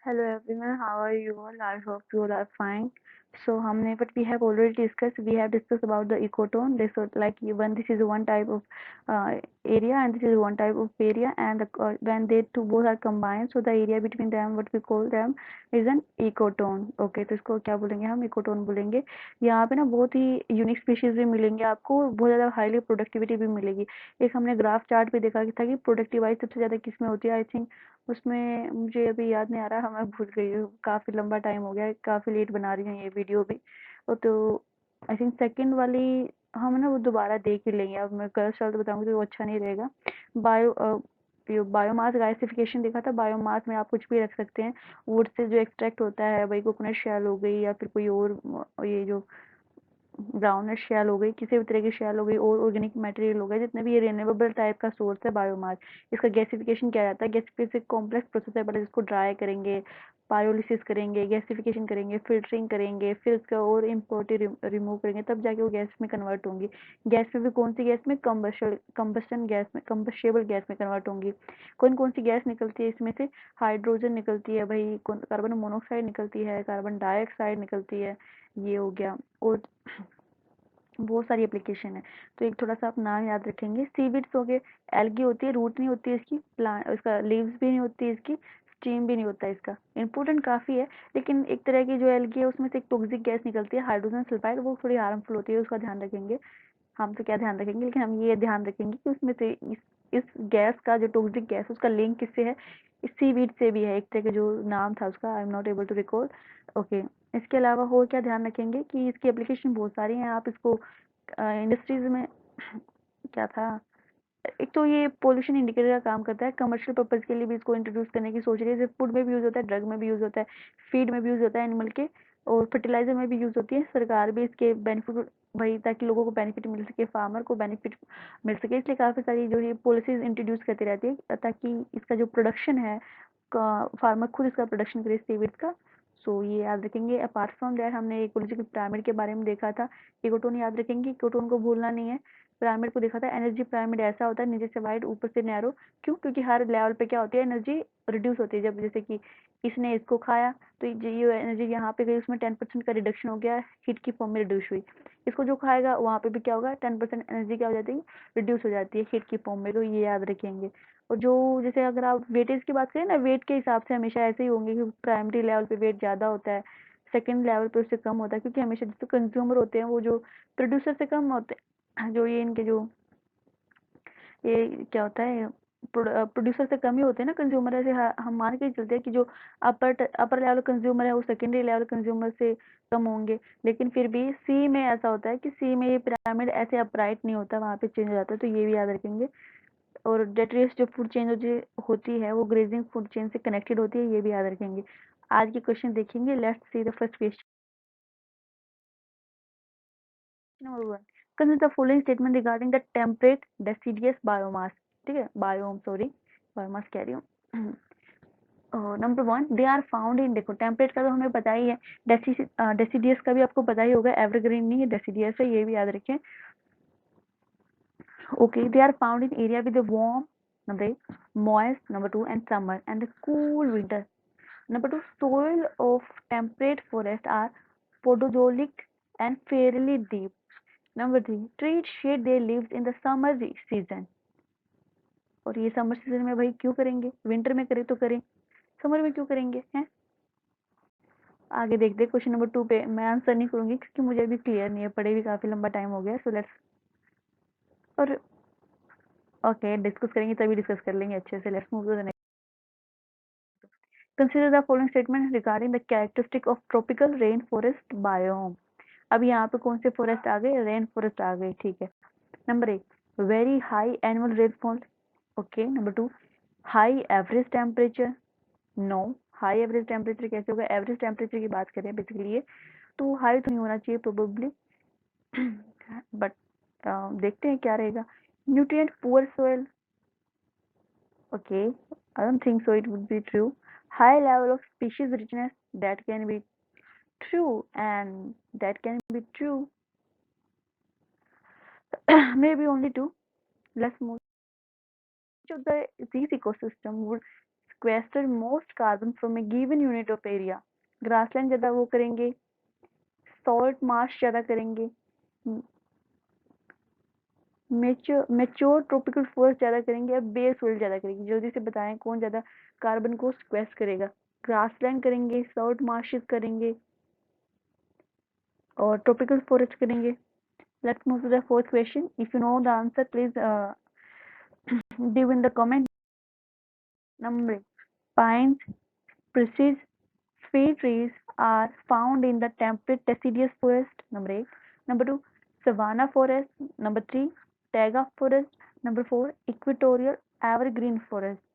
Hello everyone, how are you all? I hope you all are fine. So हमने what we have already discussed. We have discussed about the ecotone. This is like when this is one type of area and this is one type of area, and when they two both are combined, so the area between them what we call them is an ecotone. Okay, तो इसको क्या बोलेंगे हम? ecotone बोलेंगे. यहाँ पे ना बहुत ही यूनिक स्पीशीज भी मिलेंगे आपको, बहुत ज़्यादा हाईली प्रोडक्टिविटी भी मिलेगी. एक हमने ग्राफ चार्ट पे देखा था कि प्रोडक्टिवाइज सबसे ज़्यादा किस में होती है. आई थिंक उसमें मुझे अभी याद नहीं आ रहा, मैं भूल गई हूँ, काफ़ी लंबा टाइम हो गया, काफ़ी लेट बना रही हूँ ये वीडियो भी. तो आई थिंक सेकंड वाली हम ना वो दोबारा देख ही लेंगे. अब मैं गलत शब्द बताऊंगी तो वो अच्छा नहीं रहेगा. बायोमास गैसिफिकेशन देखा था. बायोमास में आप कुछ भी रख सकते हैं. वुड से जो एक्सट्रैक्ट होता है, वही कोकोनट शेल हो गई या फिर कोई और ये जो ब्राउनिश शेल हो गई, किसी भी तरह की शेल हो गई, और ऑर्गेनिक मटेरियल हो गया, जितने भी ये रिन्यूएबल टाइप का सोर्स है बायोमास. इसका गैसिफिकेशन क्या रहता है? गैसिफिकेशन कॉम्प्लेक्स प्रोसेस है, पहले इसको ड्राई करेंगे, पायोलिसिस करेंगे, गैसिफिकेशन करेंगे, फिल्टरिंग करेंगे, फिर उसका और इम्प्योरिटी रिमूव करेंगे, तब जाके वो गैस में कन्वर्ट होंगी. गैस में भी कौन सी गैस में? कंबस्शन गैस में, कंबस्टेबल गैस में कन्वर्ट होंगी. कौन कौन सी गैस निकलती है इसमें से? हाइड्रोजन निकलती है भाई, कार्बन मोनोऑक्साइड निकलती है, कार्बन डाइऑक्साइड निकलती है, ये हो गया. और बहुत सारी एप्लीकेशन है. तो एक थोड़ा सा आप नाम याद रखेंगे. सीविड्स हो गए. एल्गी होती है, रूट नहीं होती है इसकी, प्लांट इसका लीव्स भी नहीं होती है इसकी, स्टीम भी नहीं होता है इसका. इंपॉर्टेंट काफ़ी है. लेकिन एक तरह की जो एल्गी है उसमें से एक टॉक्सिक गैस निकलती है, हाइड्रोजन सल्फाइड, वो थोड़ी हार्मफुल होती है, उसका ध्यान रखेंगे. हम तो क्या ध्यान रखेंगे, लेकिन हम ये ध्यान रखेंगे कि उसमें से इस गैस का जो टॉक्सिक गैस उसका लिंक किससे है? इस सीवीड से भी है. एक तरह का जो नाम था उसका, I am not able to recall. Okay. इसके अलावा और क्या ध्यान रखेंगे कि इसकी एप्लीकेशन बहुत सारी हैं. आप इसको इंडस्ट्रीज में क्या था, एक तो ये पोल्यूशन इंडिकेटर का काम करता है. कमर्शियल पर्पज के लिए भी इसको इंट्रोड्यूस करने की सोच रही है. जैसे फूड में भी यूज होता है, ड्रग में भी यूज होता है, फीड में भी यूज होता है एनिमल के, और फर्टिलाइजर में भी यूज होती है. सरकार भी इसके बेनिफिट भाई, ताकि लोगों को बेनिफिट मिल सके, फार्मर को बेनिफिट मिल सके, इसलिए काफ़ी सारी जो ये पॉलिसीज इंट्रोड्यूस करती रहती है, ताकि इसका जो प्रोडक्शन है, फार्मर खुद इसका प्रोडक्शन करे सीविड्स का. सो ये याद रखेंगे. अपार्ट फ्रॉम दैट हमने इकोलॉजिकल पिरामिड के बारे में देखा था. इकोटोन याद रखेंगे, इकोटोन को भूलना नहीं है. पिरामिड को देखा था. एनर्जी पिरामिड ऐसा होता है, नीचे से वाइड, ऊपर से नैरो. क्यों? क्योंकि हर लेवल पे क्या होती है, एनर्जी रिड्यूस होती है. जब जैसे कि इसने इसको खाया तो ये एनर्जी यहाँ पे गई, उसमें 10% का रिडक्शन हो गया, हीट की फॉर्म में रिड्यूस हुई. इसको जो खाएगा वहाँ पे भी क्या होगा, 10% एनर्जी क्या हो जाती है, रिड्यूस हो जाती है हीट की फॉर्म में. तो ये याद रखेंगे. और जो जैसे अगर आप वेटेज की बात करें ना, वेट के हिसाब से हमेशा ऐसे ही होंगे कि प्राइमरी लेवल पे वेट ज़्यादा होता है, सेकेंड लेवल पे उससे कम होता है, क्योंकि हमेशा जो कंज्यूमर होते हैं वो जो प्रोड्यूसर से कम होते हैं. जो ये इनके जो ये क्या होता है, प्रोड्यूसर से कम ही होते हैं ना कंज्यूमर. ऐसे हम मान के चलते हैं कि जो अपर लेवल कंज्यूमर है वो सेकेंडरी लेवल कंज्यूमर से कम होंगे. लेकिन फिर भी सी में ऐसा होता है कि सी में ये पिरामिड ऐसे अपराइट नहीं होता, वहाँ पे चेंज हो जाता है. तो ये भी याद रखेंगे. और डेट्रियस जो फूड चेन जो होती है वो ग्रेजिंग फूड चेन से कनेक्टेड होती है, ये भी याद रखेंगे. आज के क्वेश्चन देखेंगे. Let's see the first question. Number 1. Consider the following statement regarding the temperate deciduous biomass. ठीक है, बायोम सॉरी, बायोमास कह रही हूँ. Number 1, they are found in, देखो टेम्परेट का तो हमें पता ही है. डेसिडियस का भी आपको पता ही होगा, एवरग्रीन नहीं है, डेसिडियस है, ये भी याद रखें. Okay, they are found in area with a warm, number 8, moist, number 2, and summer, and the cool winter. Number 2, soil of temperate forest are podozoic and fairly deep. Number 3, trees shed their leaves in the summer season. और ये summer season में भाई क्यों करेंगे, winter में करें तो करें, समर में क्यों करेंगे हैं. आगे देखते हैं क्वेश्चन नंबर 2 पे. मैं आंसर नहीं करूंगी क्योंकि मुझे अभी क्लियर नहीं है, पढ़े भी काफी लंबा टाइम हो गया. सो लेट्स, और ओके डिस्कस करेंगे तभी डिस्कस कर लेंगे अच्छे से. Let's move to the next. Consider the following statement regarding the characteristic of tropical rainforest biome. अब यहाँ पे कौन से फॉरेस्ट आ गए, रेन फॉरेस्ट आ गए. ठीक है. Number 1, very high annual rainfall. Okay. Number 2, high average temperature. No, high average temperature कैसे होगा, एवरेज टेम्परेचर की बात करें बेसिकली ये, तो हाई तो नहीं होना चाहिए प्रोबेबली, बट देखते हैं क्या रहेगा. Nutrient poor soil. Okay, I don't think so. It would be true. High level of species richness, that can be true, and that can be true. Maybe only two. Let's move to the these ecosystem would sequester most carbon from a given unit of area. Grassland ज़्यादा वो करेंगे, salt Marsh ज़्यादा करेंगे, mature tropical forest ज़्यादा करेंगे या bear soil ज़्यादा करेंगे? जल्दी से बताएं कौन ज़्यादा कार्बन को सिक्वेस्ट करेगा? ग्रासलैंड करेंगे, सॉल्ट मार्शेस करेंगे और ट्रॉपिकल फॉरेस्ट करेंगे? Let's move to the fourth question. If you know the answer, please give in the comment. Number pines, spruces, fir trees are found in the temperate deciduous forest. Number 8. Number 2, savanna forest. Number 3, taiga forest. Number 4, equatorial evergreen forest.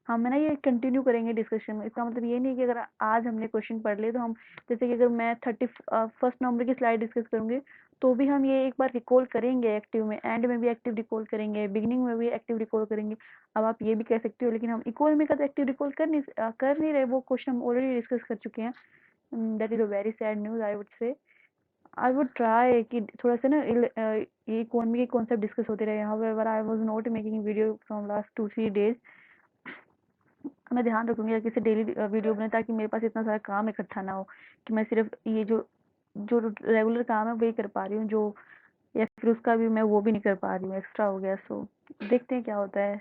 हम ना ये continue करेंगे discussion में। इसका मतलब ये नहीं कि अगर आज हमने क्वेश्चन पढ़ लिए तो हम, जैसे कि अगर मैं 31 नवंबर की स्लाइड डिस्कस करूंगी तो भी हम ये एक बार रिकॉल करेंगे एक्टिव में, एंड में भी एक्टिव रिकॉल करेंगे, बिगिनिंग में भी एक्टिव रिकॉल करेंगे। अब आप ये भी कह सकते हो लेकिन हम इक्वल में का तो एक्टिव रिकॉल कर नहीं रहे, वो क्वेश्चन हम ऑलरेडी डिस्कस कर चुके हैं। That is a very sad news I would say. I would try कि थोड़ा सा ना ये इकोनॉमी के कॉन्सेप्ट डिस्कस होते रहे। However I was not making video from last 2-3 days. मैं ध्यान रखूंगी कि डेली वीडियो बने ताकि मेरे पास इतना सारा काम इकट्ठा ना हो कि मैं सिर्फ ये जो जो रेगुलर काम है वही कर पा रही हूँ, जो या फिर उसका भी मैं वो भी नहीं कर पा रही हूँ, एक्स्ट्रा हो गया। सो देखते हैं क्या होता है।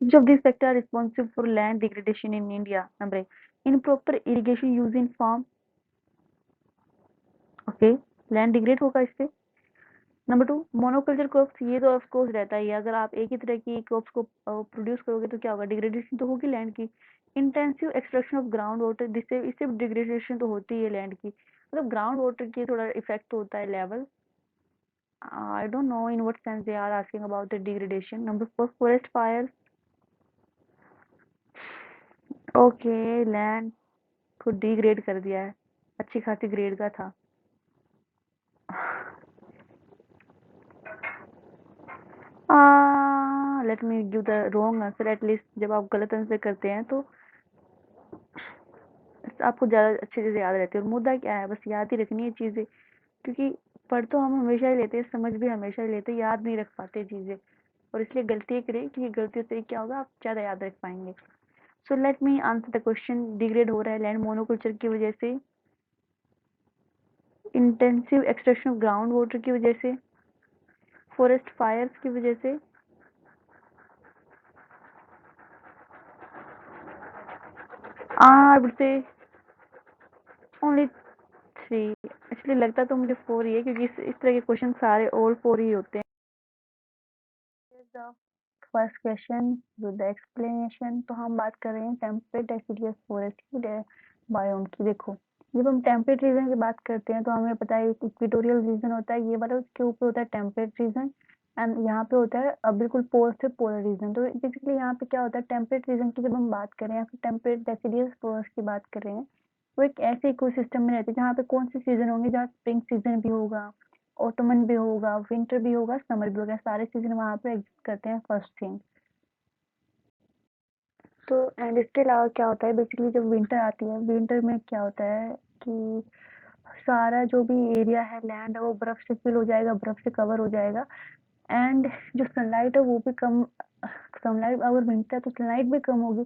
Which of these factors are responsible for land degradation in India? Number 1, improper irrigation use in farm. Okay, land degrade होगा इससे। नंबर 2, मोनोकल्चर क्रॉप्स, ये तो ऑफ कोर्स रहता ही है। अगर आप एक ही तरह की क्रॉप्स को प्रोड्यूस करोगे तो क्या होगा, डिग्रेडेशन तो होगी लैंड की। Intensive extraction of ground water, जिससे इससे डिग्रेडेशन तो होती है लैंड की, मतलब ग्राउंड वाटर की थोड़ा इफेक्ट होता है level. I don't know in what sense they are asking about the degradation. Number 4, forest fire. Okay, land को डिग्रेड कर दिया है, अच्छी खासी ग्रेड का था। Let me give the wrong answer at least. जब आप गलत आंसर करते हैं तो आपको ज़्यादा अच्छी चीज़ें याद रहती है। और मुद्दा क्या है, बस याद ही रखनी है चीज़ें, क्योंकि पढ़ तो हम हमेशा ही लेते हैं, समझ भी हमेशा ही लेते हैं, याद नहीं रख पाते चीज़ें, और इसलिए गलती करें क्योंकि गलती से क्या होगा, आप ज़्यादा याद रख पाएंगे। So let me answer the question. Degrade हो रहा है लैंड मोनोकल्चर की वजह से, intensive extraction of ground water की वजह से, फॉरेस्ट फायर्स की वजह से, I would say only 3। Actually लगता तो मुझे 4 ही है क्योंकि इस तरह के क्वेश्चन सारे ऑल 4 ही होते हैं। First question with the explanation. तो हम बात कर रहे हैं टेम्परेट डेसिडियस फॉरेस्ट की बायोम की। देखो, जब हम टेम्परेट रीजन की बात करते हैं तो हमें पता है इक्वेटोरियल रीजन होता है, ये वाला उसके ऊपर होता है टेम्परेट रीजन, एंड यहाँ पे होता है बिल्कुल पोल से पोलर रीजन। तो बेसिकली यहाँ पे क्या होता है, टेम्परेट रीजन की जब हम बात करें या फिर टेम्परेट डेसिडियस फॉरेस्ट की बात कर रहे हैं, वो एक ऐसे इकोसिस्टम में रहते हैं जहाँ पे कौन से सीजन होंगे, जहाँ स्प्रिंग सीजन भी होगा, ऑटोमन भी होगा, विंटर भी होगा, समर भी होगा, सारे सीजन वहाँ पे एग्जिस्ट करते हैं। फर्स्ट थिंग तो, एंड इसके अलावा क्या होता है, बेसिकली जब विंटर आती है, विंटर में क्या होता है कि सारा जो भी एरिया है, लैंड है, वो बर्फ से फिल हो जाएगा, बर्फ से कवर हो जाएगा, एंड जो सनलाइट है वो भी कम, सनलाइट अगर विंटर है तो सनलाइट भी कम होगी।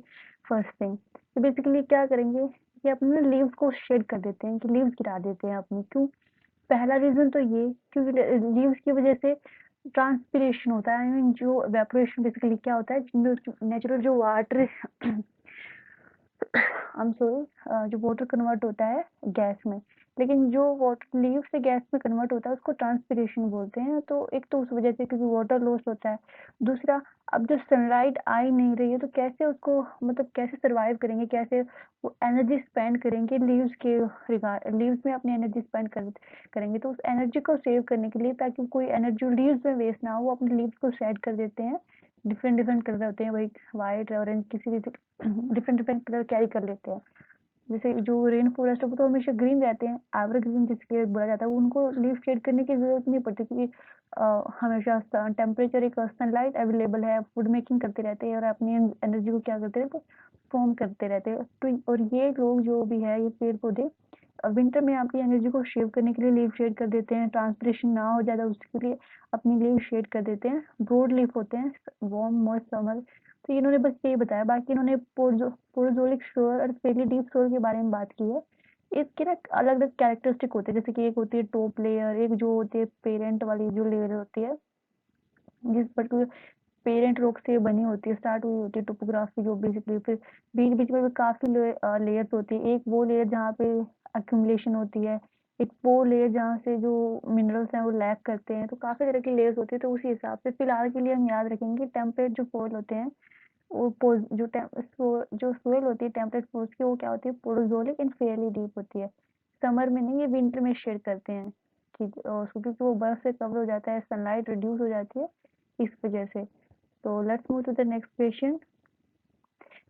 फर्स्ट थिंग तो बेसिकली क्या करेंगे कि अपने लीव्स को शेड कर देते हैं, कि लीव्स गिरा देते हैं अपनी। क्यों? पहला रीजन तो ये, क्योंकि लीव्स की वजह से ट्रांसपिरेशन होता है, आई मीन जो वेपोरेशन, बेसिकली क्या होता है, नेचुरल जो वाटर आई एम सॉरी, जो वाटर कन्वर्ट होता है गैस में, लेकिन जो वाटर लीव से गैस में कन्वर्ट होता है उसको ट्रांसपिरेशन बोलते हैं। तो एक तो उस वजह से, क्योंकि वाटर लॉस होता है। दूसरा, अब जो सनलाइट आ ही नहीं रही है तो कैसे उसको, मतलब कैसे सर्वाइव करेंगे, कैसे वो एनर्जी स्पेंड करेंगे लीव्स के रिगार्ड, लीव्स में अपनी एनर्जी स्पेंड करेंगे। तो उस एनर्जी को सेव करने के लिए, ताकि कोई एनर्जी लीव्स में वेस्ट ना हो, वो अपने लीव्स को शेड कर देते हैं। डिफरेंट डिफरेंट कलर होते हैं, वही वाइट, ऑरेंज, किसी भी डिफरेंट डिफरेंट कलर कैरी कर लेते हैं। जैसे जो रेन फॉरेस्ट है वो तो हमेशा ग्रीन रहते हैं, एवरग्रीन जिसके बोला जाता है, उनको लीफ शेड करने की जरूरत नहीं पड़ती, क्योंकि हमेशा टेम्परेचर, एक सनलाइट अवेलेबल है, फूड मेकिंग करते रहते हैं और अपनी एनर्जी को क्या करते हैं, फॉर्म करते रहते हैं। तो और ये लोग जो भी है, ये पेड़ पौधे विंटर में आपकी एनर्जी को शेव करने के लिए लीव शेड कर देते हैं, ट्रांसपिरेशन ना हो ज़्यादा उसके लिए अपनी लीव शेड कर देते हैं। ब्रॉड लीफ होते हैं, वार्म मॉइस्ट समर तो इन्होंने बस यही बताया, बाकी इन्होंने पोरोज़ोलिक शोर और फेयरली डीप शोर के बारे में बात की है। इसके ना अलग-अलग कैरेक्टरिस्टिक होते हैं, जैसे कि एक होती है टॉप लेयर, एक जो होती है पेरेंट वाली जो लेयर होती है, जिस पर्टिकुलर पेरेंट रॉक से बनी होती है, स्टार्ट हुई होती है टोपोग्राफी, जो बेसिकली फिर बीच-बीच में भी काफ़ी लेयर्स होती है। एक वो लेयर जहाँ पे अक्यूमुलेशन होती है, एक वो लेयर जहाँ से जो मिनरल्स हैं वो लैक करते हैं, तो काफ़ी तरह की लेयर्स होती है। तो उसी हिसाब से फिलहाल के लिए हम याद रखेंगे टेम्परेट जो फॉल होते हैं, वो जो सोइल होती है टेम्परेट फोर्स की, वो क्या होती है पोरोजोलिक एंड फेयरली डीप होती है। समर में नहीं, ये विंटर में शेड करते हैं, ठीक, क्योंकि वो बर्फ से कवर हो जाता है, सनलाइट रिड्यूस हो जाती है इस वजह से। तो let's move to the next question.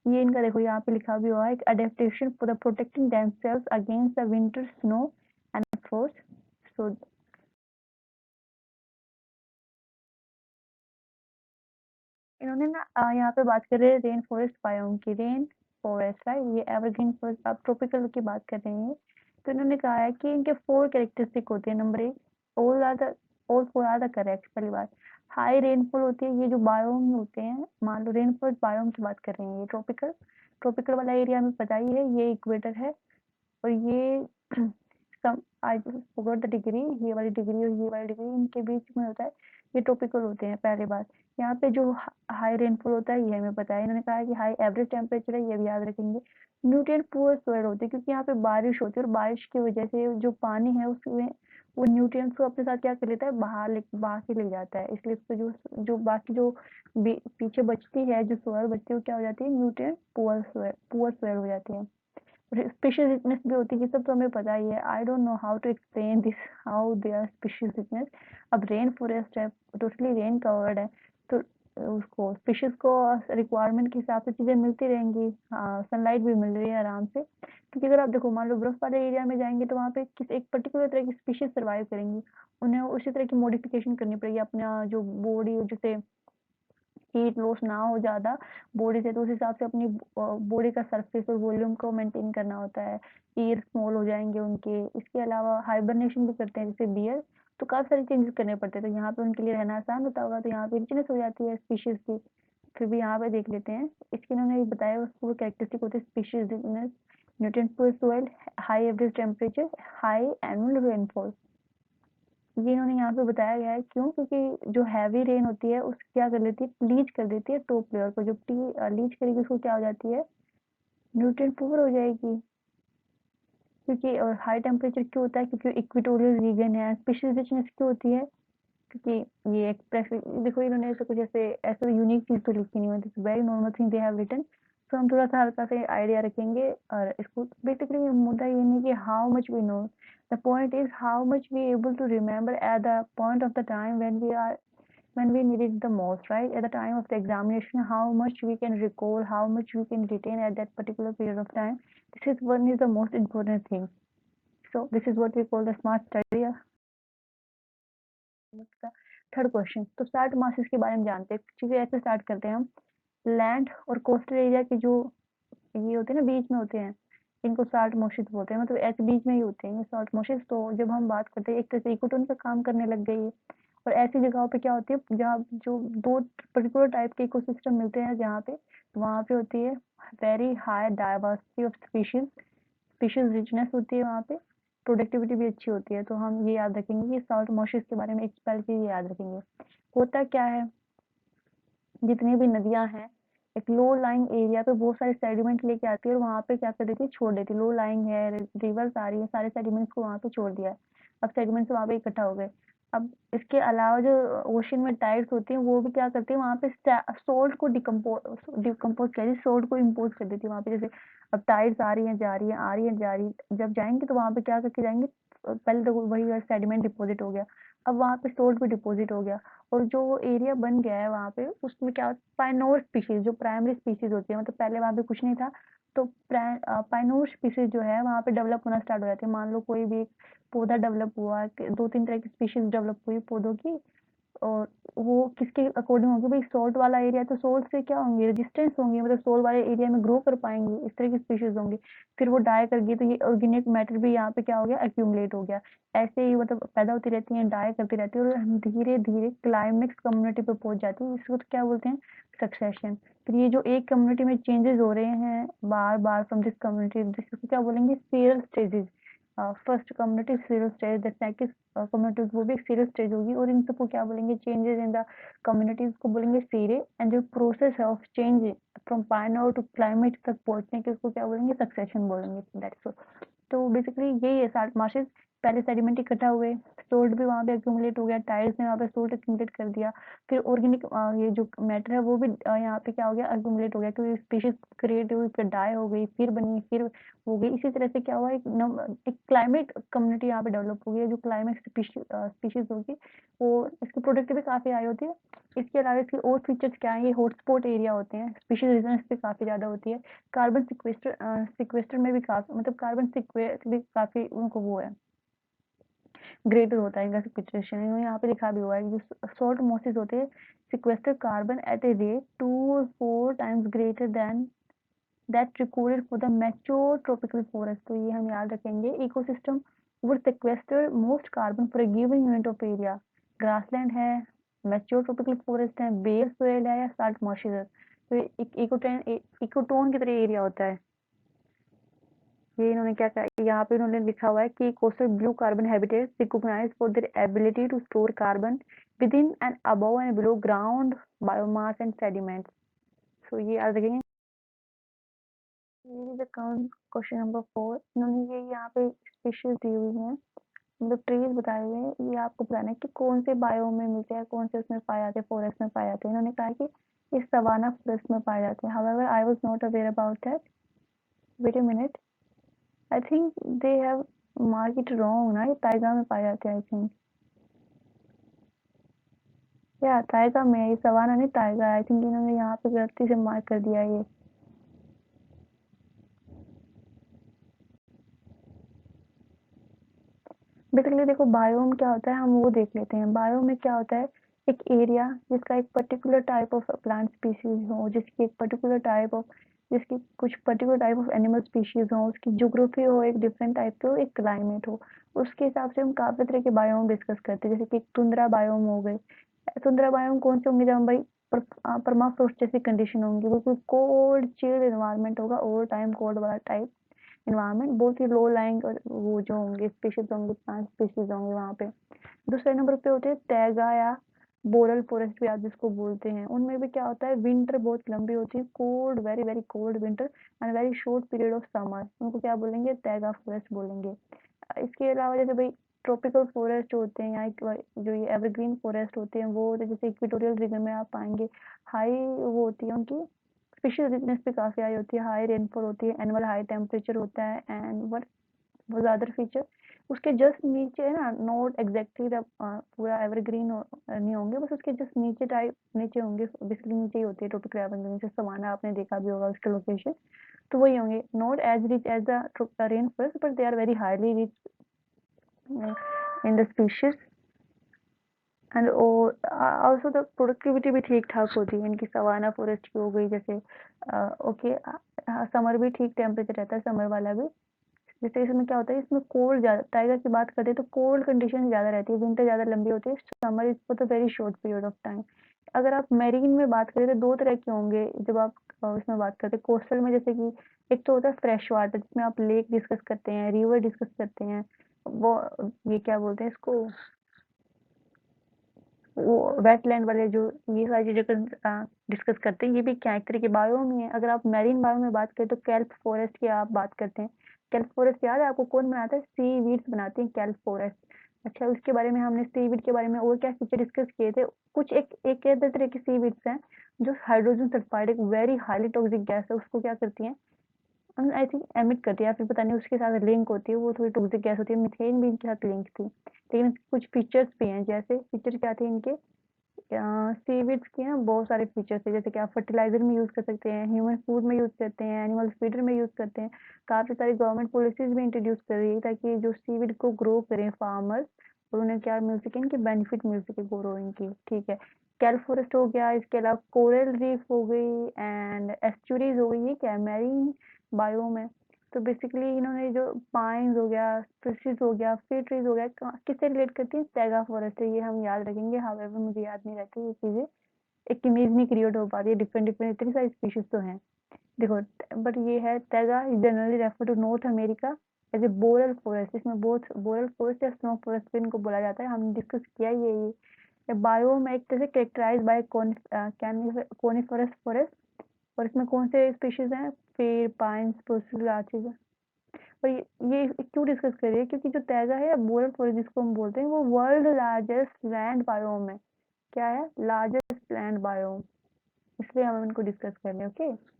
ये इनका देखो यहाँ पे लिखा भी हुआ है, adaptation for the protecting themselves against the winter snow and frost. So इन्होंने ना यहाँ पे बात कर रहे हैं रेन फॉरेस्ट बायोम की, रेन फॉरेस्ट राइट, ये एवरग्रीन फॉरेस्ट, आप ट्रॉपिकल की बात कर रहे हैं। तो इन्होंने कहा है कि इनके 4 कैरेक्टरिस्टिक होते हैं। Number 1, all 4 are the correct. पहली बात, हाई रेनफॉल होती है। ये जो बायोम होते हैं, मान लो रेन फॉरेस्ट बायोम की बात कर रहे हैं, ये ट्रॉपिकल ट्रॉपिकल वाला एरिया हमें पता ही है, ये इक्वेटर है। और ये सम आई फॉरगॉट द डिग्री, ये वाली डिग्री और ये वाली डिग्री इनके बीच में होता है, ये ट्रॉपिकल होते हैं। पहली बात, यहाँ पे जो हाई रेनफॉल होता है ये हमें पता है। इन्होंने कहा है कि हाई एवरेज टेम्परेचर है, ये भी याद रखेंगे। न्यूट्रिएंट पुअर सॉइल होती है, क्योंकि यहाँ पे बारिश होती है और बारिश की वजह से जो पानी है उसमें वो न्यूट्रिएंट्स को अपने साथ क्या कर लेता है, बहा के ले जाता है। इसलिए उसको जो जो बाकी जो पीछे बचती है, जो सॉइल बचती है, वो क्या हो जाती है, न्यूट्रिएंट पुअर सॉइल हो जाती है। स्पेशल वीकनेस भी होती है, ये सब तो हमें पता ही है। I don't know how to explain this, how they are special weakness. अब रेन फॉरेस्ट है, टोटली रेन कवर्ड है, तो उसको स्पीशीज को रिक्वायरमेंट के हिसाब से चीज़ें मिलती रहेंगी। हाँ, सनलाइट भी मिल रही है आराम से, क्योंकि अगर आप देखो मान लो बर्फ वाले एरिया में जाएंगे तो वहाँ पे किस एक पर्टिकुलर तरह की स्पीशीज सर्वाइव करेंगी, उन्हें उसी तरह की मॉडिफिकेशन करनी पड़ेगी अपना जो बॉडी, जैसे हीट लॉस ना हो ज़्यादा बॉडी से, तो उस हिसाब से अपनी बॉडी का सरफेस और वॉल्यूम को मेंटेन करना होता है। ईयर स्मॉल हो जाएंगे उनके। इसके अलावा हाइबरनेशन भी करते हैं जैसे बियर, तो काफ़ी सारे चेंजेस करने पड़ते हैं। तो यहाँ पे उनके लिए रहना आसान होता होगा, तो यहाँ पे रिचनेस हो जाती है स्पीशीज की। फिर भी यहाँ पे देख लेते हैं, इसके इन्होंने भी बताया उसको कैरेक्टरिस्टिक होती है species richness, nutrient poor soil, high average temperature, high annual rainfall. ये इन्होंने यहाँ पे बताया गया है, क्यों? क्योंकि जो हैवी रेन होती है उस क्या कर लेती है, लीच कर देती है टॉप लेयर को। जब लीच करेगी उसको क्या हो जाती है, न्यूट्रिएंट पुअर हो जाएगी। क्योंकि और हाई टेम्परेचर क्यों होता है, क्योंकि इक्वेटोरियल रीजन है। स्पेशल रिचनेस क्यों होती है, क्योंकि ये एक्सप्रेस, देखो इन्होंने ऐसे कुछ ऐसे ऐसे यूनिक चीज़ तो लिखी नहीं होती, very normal thing they have written. तो हम थोड़ा सा हल्का से आइडिया रखेंगे, और इसको बेसिकली मुद्दा ये नहीं कि how much we know, the point is how much we able to remember at the point of the time when we need it the most, right? At the time of the examination, how much we can recall, how much we can retain at that particular period of time. This is one is the most important thing. So this is what we call the smart study. Third question, तो start masses के बारे में जानते हैं। चीजें ऐसे start करते हैं हम। लैंड और कोस्टल एरिया के जो ये होते हैं ना, बीच में होते हैं, इनको साल्ट मार्शेस बोलते हैं। मतलब ऐसे बीच में ही होते हैं ये साल्ट मार्शेस। तो जब हम बात करते हैं, एक तरह से इकोटोन का काम करने लग गई है। और ऐसी जगहों पे क्या होती है, जहाँ जो दो पर्टिकुलर टाइप के इकोसिस्टम मिलते हैं जहाँ पे, वहाँ पे होती है very high diversity of species, species richness होती है वहाँ पे, प्रोडक्टिविटी भी अच्छी होती है। तो हम ये याद रखेंगे कि साल्ट मार्शेस के बारे में एक स्पेल के ये याद रखेंगे। होता क्या है, जितनी भी नदियाँ हैं, एक लो लाइंग एरिया पे बहुत सारे सेडिमेंट लेके आती है और वहाँ पे क्या कर देती है, छोड़ देती है। लो लाइंग है, रिवर्स आ रही है, सारे सेडिमेंट्स को वहाँ पे छोड़ दिया है। अब सेडिमेंट्स वहाँ पे इकट्ठा हो गए। अब इसके अलावा जो ओशन में टाइड्स होती हैं, वो भी क्या करती है, वहाँ पे सोल्ट को डिकम्पोज कर, सोल्ट को इम्पोज कर देती है वहाँ पे। जैसे अब टाइड्स आ रही हैं जा रही हैं, आ रही हैं जा रही है, जब जाएंगे तो वहाँ पे क्या करके जाएंगे, पहले तो वही सेडिमेंट डिपॉजिट हो गया, अब वहाँ पे सोल्ट भी डिपॉजिट हो गया। और जो एरिया बन गया है वहाँ पे, उसमें क्या पाइनोर स्पीशीज, जो प्राइमरी स्पीशीज होती है, मतलब पहले वहाँ पे कुछ नहीं था, तो पाइनोर स्पीशीज जो है वहाँ पे डेवलप होना स्टार्ट हो जाती है। मान लो कोई भी एक पौधा डेवलप हुआ, दो तीन तरह की स्पीशीज डेवलप हुई पौधों की, और वो किसके अकॉर्डिंग होगी भाई, सॉल्ट वाला एरिया तो सॉल्ट से क्या होंगे, रेजिस्टेंस होंगी, मतलब सॉल्ट वाले एरिया में ग्रो कर पाएंगी, इस तरह की स्पीशीज होंगी। फिर वो डाई कर गई तो ये ऑर्गेनिक मैटर भी यहाँ पे क्या हो गया, एक्यूमुलेट हो गया। ऐसे ही मतलब पैदा होती रहती है, डाई करती रहती है, और धीरे धीरे क्लाइमेक्स कम्युनिटी पे पहुंच जाती है, इसको तो क्या बोलते हैं, सक्सेशन। फिर ये जो एक कम्युनिटी में चेंजेस हो रहे हैं बार बार फ्रॉम दिस कम्युनिटी, जिसको क्या बोलेंगे, serial stages. First community serial stage, the second communities वो भी एक सीरियल स्टेज होगी, और इन सबको क्या बोलेंगे, चेंजेस इन द कम्युनिटीज को बोलेंगे सीरे। एंड जो प्रोसेस है of change from pioneer to climate तक पहुंचने के उसको क्या बोलेंगे, सक्सेशन बोलेंगे, दैट्स ऑल। तो बेसिकली यही है, साल्ट मार्शेस पहले सेडिमेंट इकट्ठा हुए, सोल्ट भी वहाँ पे एक्यूमुलेट हो गया, टाइल्स ने वहाँ पे सोल्ट एक्यूमुलेट कर दिया, फिर ऑर्गेनिक ये जो मैटर है वो भी यहाँ पे क्या हो गया, एक्यूमुलेट हो गया, क्योंकि स्पीशीज क्रिएट हुई, फिर डाई हो गई, फिर बनी, फिर हो गई। इसी तरह से क्या हुआ, एक क्लाइमेट कम्युनिटी यहाँ पे डेवलप हो गई है, जो क्लाइमेट स्पीशीज होगी वो, इसकी प्रोडक्टिविटी काफ़ी हाई होती है। इसके अलावा इसके और फीचर्स क्या है, ये हॉटस्पॉट एरिया होते हैं, स्पीशीज रीजन पे काफ़ी ज़्यादा होती है। कार्बन सिक्वेस्टर में भी काफ़ी, मतलब कार्बन सिक्वेस्ट भी काफ़ी उनको वो है, ग्रेटर होता है इनका सिक्वेस्ट्रेशन। यहाँ पे लिखा भी हुआ है, जो सॉल्ट मोसिस होते हैं sequester carbon at a rate 2 or 4 times greater than that recorded for the mature tropical forest. तो ये हम याद रखेंगे, ecosystem would sequester most carbon for a given unit of area. Grassland है, मैच्योर ट्रॉपिकल फॉरेस्ट है, bare soil है, या salt marches है। तो एक इकोटोन की तरह एरिया होता है। ये इन्होंने क्या कहा, यहाँ पे इन्होंने लिखा हुआ है कि coastal blue carbon habitat recognised for their ability to store carbon within and above and below ground biomass and sediment. So ये याद रखेंगे। ये द क्वेश्चन नंबर 4, इन्होंने ये यहाँ पे स्पीशीज दी हुई हैं, मतलब ट्रीज बताए हुए हैं, ये आपको बताना है कि कौन से बायोम में मिलते हैं, कौन से उसमें पाए जाते हैं, फॉरेस्ट में पाए जाते हैं। इन्होंने कहा कि ये सवाना फॉरेस्ट में पाए जाते हैं। However I was not aware about that, wait a minute, I think they have mark it wrong ना, ये ताइगा में पाए जाते हैं आई थिंक, या ताइगा में, ये सवाना नहीं ताइगा, आई थिंक इन्होंने यहाँ पे गलती से मार्क कर दिया ये। बेसिकली देखो बायोम क्या होता है, हम वो देख लेते हैं। बायोम में क्या होता है, एक एरिया जिसका एक particular type of plant species हो, जिसकी एक पर्टिकुलर टाइप ऑफ, जिसकी कुछ particular type of animal species हो, उसकी ज्योग्राफी हो एक डिफरेंट टाइप की हो, एक क्लाइमेट हो, उसके हिसाब से हम काफी तरह के बायोम डिस्कस करते हैं। जैसे कि टुंड्रा बायोम हो गए, टुंड्रा बायोम कौन से होंगे, जब हम भाई परमाफ्रॉस्ट जैसी कंडीशन होंगी, बिल्कुल कोल्ड चिल्ड एनवायरनमेंट होगा, ओवर टाइम कोल्ड वाला टाइप एनवायरनमेंट, बहुत ही लो लाइंग और वो जो होंगे स्पीशीज होंगे, प्लांट स्पीशीज होंगे वहाँ पे। दूसरे नंबर पे होते हैं तैगा या बोरल फॉरेस्ट भी आप जिसको बोलते हैं। उनमें भी क्या होता है, विंटर बहुत लंबी होती है, cold, very very cold winter and very short period of summer, उनको क्या बोलेंगे, तैगा फॉरेस्ट बोलेंगे। इसके अलावा जैसे भाई ट्रॉपिकल फॉरेस्ट होते हैं, या जो ये एवरग्रीन फॉरेस्ट होते हैं वो होते हैं, जैसे इक्वेटोरियल रीजन में आप पाएंगे हाई वो होती है उनकी स्पीशीज रिचनेस भी काफ़ी हाई होती है, हाई रेनफॉल होती है, एनुअल हाई टेम्परेचर होता है, एंड वट वो अदर फीचर उसके जस्ट नीचे है ना, नॉट एग्जैक्टली द पूरा एवरग्रीन नहीं होंगे, बस उसके जस्ट नीचे टाइप नीचे होंगे, बेसिकली नीचे ही होती है ट्रॉपिकल एवरग्रीन से। सवाना आपने देखा भी होगा उसके लोकेशन, तो वही होंगे, not as rich as the rain forest but they are very highly rich in the species. And also the productivity भी ठीक ठाक होती है इनकी, सवाना फॉरेस्ट की हो गई जैसे, ओके, समर भी ठीक टेम्परेचर रहता है समर वाला भी। जैसे इसमें क्या होता है, इसमें कोल्ड ज़्यादा, टाइगर की बात करें तो कोल्ड कंडीशन ज़्यादा रहती है, विंटर ज़्यादा लंबी होती है, summer is for the very short period of time. अगर आप मैरीन में बात करें तो दो तरह के होंगे, जब आप इसमें बात करते हैं कोस्टल में, जैसे कि एक तो होता है फ्रेश वाटर जिसमें आप लेक डिस्कस करते हैं, रिवर डिस्कस करते हैं, वो ये क्या बोलते हैं इसको, वो वेटलैंड वाले जो, ये सारी चीज़ें डिस्कस करते हैं। ये भी क्या एक तरह के बायोम ही है। अगर आप मैरीन बायो में बात करें तो केल्प फॉरेस्ट की आप बात करते हैं। केल्प फॉरेस्ट याद है आपको, कौन बनाता है, सी वीड्स बनाते हैं केल्प फॉरेस्ट। अच्छा, उसके बारे में हमने सी वीड के बारे में और क्या फीचर डिस्कस किए थे, कुछ एक एक अदर तरह की सी वीड्स हैं जो हाइड्रोजन सल्फाइड, एक वेरी हाईली टॉक्सिक गैस है, उसको क्या करती हैं, आई थिंक एमिट करती है, या फिर पता नहीं उसके साथ लिंक होती है, वो थोड़ी टॉक्सिक गैस होती है, मिथेन भी इनके साथ लिंक थी। लेकिन कुछ फीचर्स भी हैं, जैसे फीचर क्या थे इनके, सीवीड्स के ना बहुत सारे फीचर्स है, जैसे कि आप फर्टिलाइजर में यूज़ कर सकते हैं, ह्यूमन फूड में यूज़ करते हैं, एनिमल फीडर में यूज़ करते हैं। काफ़ी सारी गवर्नमेंट पॉलिसीज भी इंट्रोड्यूस कर रही है ताकि जो सीवीड को ग्रो करें फार्मर्स, और उन्हें क्या मिल सके, इनकी बेनिफिट मिल सके ग्रोइंग की, ठीक है। कैल फॉरेस्ट हो गया, इसके अलावा कोरल रीफ हो गई एंड एस्चुरीज हो गई, ये क्या है, मैरीन बायोम है। तो बेसिकली इन्होंने जो पाइन्स हो गया, स्पीशीज हो गया, फी ट्रीज हो गया, किससे रिलेट करती है, टैगा फॉरेस्ट है, ये हम याद रखेंगे। हावेवर मुझे याद नहीं रहती ये चीजें, एक इमेज नहीं क्रिएट हो पाती है, डिफरेंट डिफरेंट इतनी सारी स्पीशीज तो हैं। देखो, बट ये है taiga is generally refer to North America as a boreal forest, इसमें बोथ बोरल फॉरेस्ट या स्नो फॉरेस्ट भी इनको बोला जाता है, हमने डिस्कस किया ये बायोम एक तरह से कैरेक्टराइज बाय कोनिफरस फॉरेस्ट, और इसमें कौन से स्पीशीज हैं, पेड़, पाइन, स्प्रूस, आर्चेज। और ये क्यों डिस्कस कर रही है, क्योंकि जो तैगा है या बोरल फॉरेस्ट जिसको हम बोलते हैं, वो वर्ल्ड लार्जेस्ट लैंड बायोम है। क्या है, लार्जेस्ट लैंड बायोम, इसलिए हम इनको डिस्कस कर रहे हैं, okay.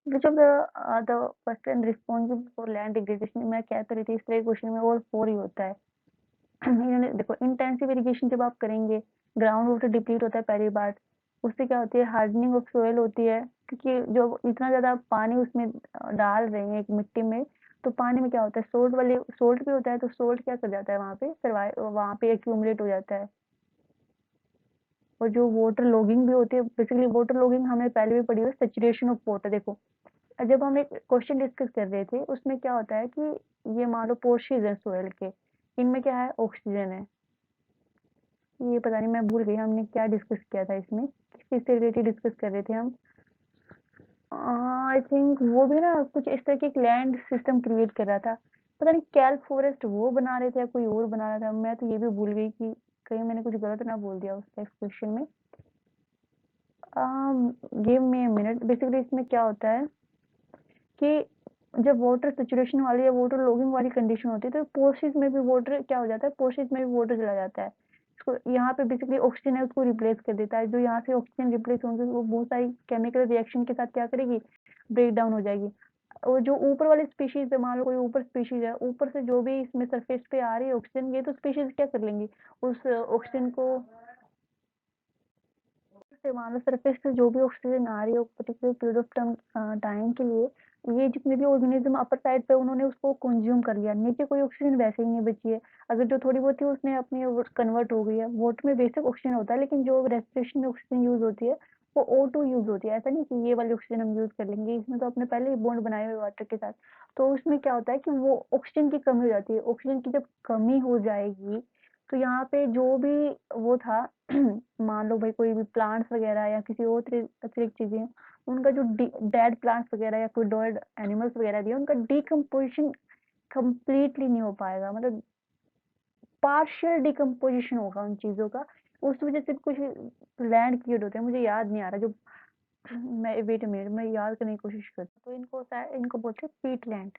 which of the person responsible for land degradation, मैं कह तो रही थी इस तरह क्वेश्चन में और फोर ही होता है। इन्होंने देखो, इंटेंसिव इरिगेशन जब आप करेंगे, ग्राउंड वाटर डिप्लीट होता है पहली बात, उससे क्या होती है, हार्डनिंग ऑफ सोयल होती है, क्योंकि जो इतना ज्यादा पानी उसमें डाल रहे हैं एक मिट्टी में, तो पानी में क्या होता है, सोल्ट भी होता है, तो सोल्ट क्या कर जाता है वहां पे सर्वाइव, वहां पे एक्यूमुलेट हो जाता है। और जो वाटर लॉगिंग भी होती है, बेसिकली वाटर लॉगिंग हमने पहले भी पढ़ी है, सेचुरेशन ऑफ वाटर। देखो, जब हम एक क्वेश्चन डिस्कस कर रहे थे, उसमें क्या होता है कि ये मान लो पोर्शंस है सोयल के, इनमें क्या है, ऑक्सीजन है। ये पता नहीं, मैं भूल गई हमने क्या डिस्कस किया था इसमें, किस से रिलेटेड डिस्कस कर रहे थे हम। आई थिंक वो भी ना कुछ इस तरह की एक लैंड सिस्टम क्रिएट कर रहा था, पता नहीं कैल फॉरेस्ट वो बना रहे थे या कोई और बना रहा था, मैं तो ये भी भूल गई कि कहीं मैंने कुछ गलत ना बोल दिया उस क्वेश्चन में। Give me a minute. Basically इसमें क्या होता है कि जब वाटर सेचुरेशन वाली या वाटर लॉगिंग वाली कंडीशन होती है, तो पोर्सेज में भी वाटर क्या हो जाता है, पोर्सेज में भी वाटर चला जाता है। इसको यहाँ पे बेसिकली ऑक्सीजन है उसको रिप्लेस कर देता है, जो यहाँ से ऑक्सीजन रिप्लेस होंगे वो बहुत सारी केमिकल रिएक्शन के साथ क्या करेगी, ब्रेक डाउन हो जाएगी। और जो ऊपर वाली स्पीशीज है, मान लो कोई ऊपर स्पीशीज है, ऊपर से जो भी इसमें सरफेस पे आ रही है ऑक्सीजन, ये तो स्पीशीज क्या कर लेंगी, उस ऑक्सीजन को से, मान लो सरफेस पे जो भी ऑक्सीजन आ रही है पर्टिकुलर पीरियड ऑफ टाइम के लिए, ये जितने भी ऑर्गेनिज्म अपर साइड पे उन्होंने उसको कंज्यूम कर लिया, नीचे कोई ऑक्सीजन वैसे ही नहीं बची है। अगर जो थोड़ी बहुत थी उसने अपनी कन्वर्ट हो गई है, वाटर में बेसिक ऑक्सीजन होता है, लेकिन जो रेस्पिरेशन में ऑक्सीजन यूज होती है वो O2 यूज होती है, ऐसा नहीं कि ये वाली ऑक्सीजन हम यूज कर लेंगे, इसमें तो अपने पहले ही बॉन्ड बनाए हुए वाटर के साथ। तो उसमें क्या होता है कि वो ऑक्सीजन की कमी हो जाती है, ऑक्सीजन की जब कमी हो जाएगी, तो यहाँ पे जो भी वो था मान लो भाई कोई भी प्लांट्स वगैरह या किसी और अतिरिक्त चीजें, उनका जो डेड प्लांट्स वगैरह या कोई डेड एनिमल्स वगैरह भी है, उनका डिकम्पोजिशन कंप्लीटली नहीं हो पाएगा, मतलब पार्शियल डिकम्पोजिशन होगा उन चीजों का। उस वजह से कुछ लैंड क्रिएट होते हैं, मुझे याद नहीं आ रहा जो, मैं वेट अ मिनट, मैं याद करने की कोशिश करती हूँ। तो इनको बोलते हैं पीट लैंड,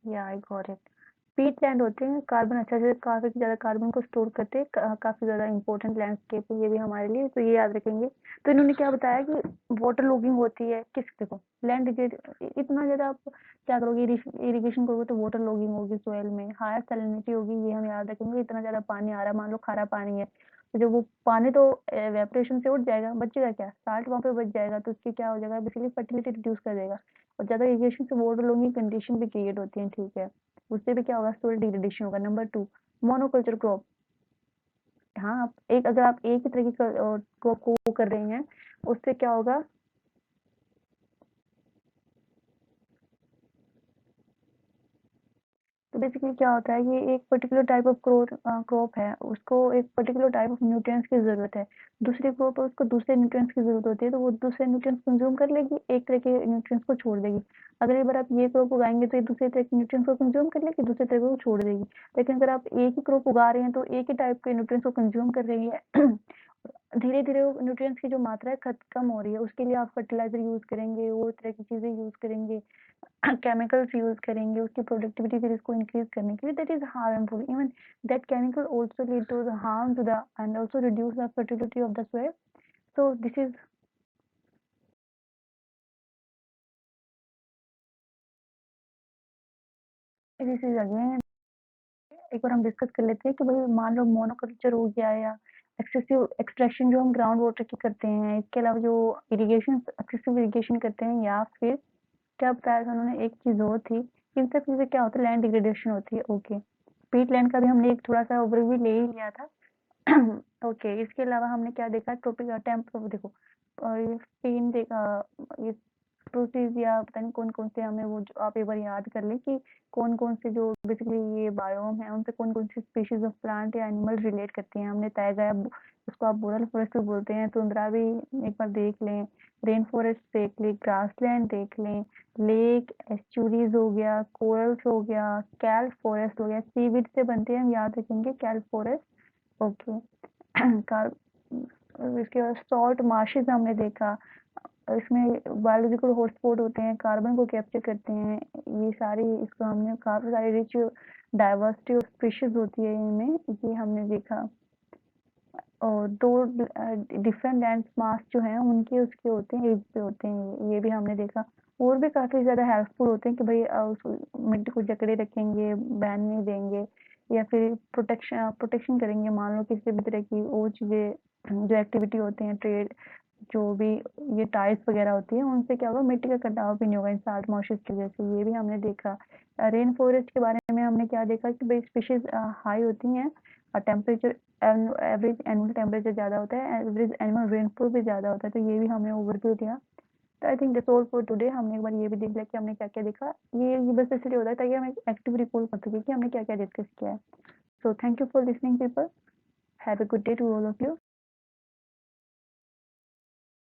या आई गॉट इट। पीटलैंड होते हैं, कार्बन अच्छा से काफ़ी ज़्यादा कार्बन को स्टोर करते हैं, काफ़ी ज़्यादा इंपॉर्टेंट लैंडस्केप है ये भी हमारे लिए, तो ये याद रखेंगे। तो इन्होंने क्या बताया कि वाटर लॉगिंग होती है किस, देखो लैंड इतना ज़्यादा आप क्या करोगे, इरिगेशन करोगे तो वाटर लॉगिंग होगी सोयल में, हायर सैलिनिटी होगी, ये हम याद रखेंगे। इतना ज़्यादा पानी आ रहा है, मान लो खारा पानी है, तो जो वो पानी तो एवेपोरेशन से उठ जाएगा, बचेगा क्या, साल्ट वहाँ पे बच जाएगा, तो उसकी क्या हो जाएगा, बेसिकली फर्टिलिटी रिड्यूस कर देगा। और ज़्यादा इरिगेशन से वाटर लॉगिंग कंडीशन भी क्रिएट होती है, ठीक है। उससे भी क्या होगा, सोइल डिग्रेडेशन होगा। Number 2, monoculture crop. हाँ, एक अगर आप एक ही तरह की क्रॉप को कर रहे हैं, उससे क्या होगा, तो बेसिकली क्या होता है कि एक पर्टिकुलर टाइप ऑफ क्रॉप है, उसको एक पर्टिकुलर टाइप ऑफ न्यूट्रिएंट्स की ज़रूरत है, दूसरी क्रॉप है उसको दूसरे न्यूट्रिएंट्स की ज़रूरत होती है, तो वो दूसरे न्यूट्रिएंट्स कंज्यूम कर लेगी, एक तरह के न्यूट्रिएंट्स को छोड़ देगी। अगली बार आप ये क्रॉप उगाएंगे तो ये दूसरे तरह के न्यूट्रिएंट्स को कंज्यूम कर लेगी, दूसरे तरह को छोड़ देगी। लेकिन अगर आप एक ही क्रॉप उगा रहे हैं तो एक ही टाइप के न्यूट्रिएंट्स को कंज्यूम कर रही है, धीरे धीरे वो न्यूट्रिएंट्स की जो मात्रा है कम हो रही है, उसके लिए आप फर्टिलाइजर यूज करेंगे, वो तरह की चीजें यूज करेंगे, केमिकल्स यूज करेंगे उसकी प्रोडक्टिविटी फिर इसको इंक्रीज करने के लिए, that is harmful, even that chemical also lead to the harm to the and also reduce the fertility of the soil. So this is again एक बार हम डिस्कस कर लेते हैं कि भाई मान लो मोनोकल्चर हो गया या एक्सेसिव एक्सट्रैक्शन जो हम ग्राउंड वाटर की करते हैं, इसके अलावा जो इरिगेशन एक्सेसिव इरिगेशन करते हैं, या फिर क्या बताया था उन्होंने, एक चीज और थी, इन सब चीज़ें क्या होता है, लैंड डिग्रेडेशन होती है। ओके, पीट लैंड का भी हमने एक थोड़ा-सा ओवरव्यू ले ही लिया था। ओके, इसके अलावा हमने क्या देखा, ट्रॉपिक टेम्प देखो ये पेन देखा, ये स्पीशीज़ या पता नहीं कौन-कौन से, हमें वो जो आप एक बार याद कर लें कि कौन-कौन से जो बेसिकली ये बायोम है, उनसे कौन-कौन सी स्पीशीज़ ऑफ प्लांट या एनिमल रिलेट करती हैं। हमने टाइगर, उसको आप बोरल फॉरेस्ट भी बोलते हैं, टुंड्रा भी एक बार देख लें, रेन फॉरेस्ट देख लें, ग्रासलैंड देख लें, लेक, एस्चुरीज़ हो गया, कोरल्स हो गया, कैल्प फॉरेस्ट हो गया, सीवीड से बनते हैं, हम याद रखेंगे कैल्प फॉरेस्ट। ओके। कार इसके बाद सॉल्ट मार्शेस हमने देखा, इसमें बायोलॉजिकल हॉटस्पॉट होते हैं, कार्बन को कैप्चर करते हैं, ये सारी, इसको हमने काफ़ी सारी रिच डाइवर्सिटी ऑफ स्पीशीज होती है इनमें, ये हमने देखा। और दो डिफरेंट लैंड मास जो हैं उनके उसके होते हैं, एज पे होते हैं, ये भी हमने देखा। और भी काफ़ी ज़्यादा हेल्पफुल होते हैं कि भाई उस मिट्टी को जकड़े रखेंगे, बहन नहीं देंगे, या फिर प्रोटेक्शन करेंगे, मान लो किसी भी तरह की और चीज़ें जो एक्टिविटी होती हैं, ट्रेड, जो भी ये टाइल्स वगैरह होती है, उनसे क्या होगा, मिट्टी का कटाव भी नहीं होगा इन साल्ट मार्शेस की वजह से, ये भी हमने देखा। रेन फॉरेस्ट के बारे में हमने क्या देखा कि भाई स्पीशीज हाई होती हैं, और टेम्परेचर, एवरेज एनुअल टेम्परेचर ज़्यादा होता है, एवरेज एनुअल रेनफॉल भी ज़्यादा होता है, तो ये भी हमने ओवरव्यू दिया। तो I think that's all for today. हमने एक बार ये भी देख लिया कि हमने क्या क्या देखा, ये बस इसलिए होता है ताकि हम एक एक्टिव रिकॉल कर सकें कि हमने क्या क्या डिस्कस किया है। So thank you for listening people, have a good day to all of you.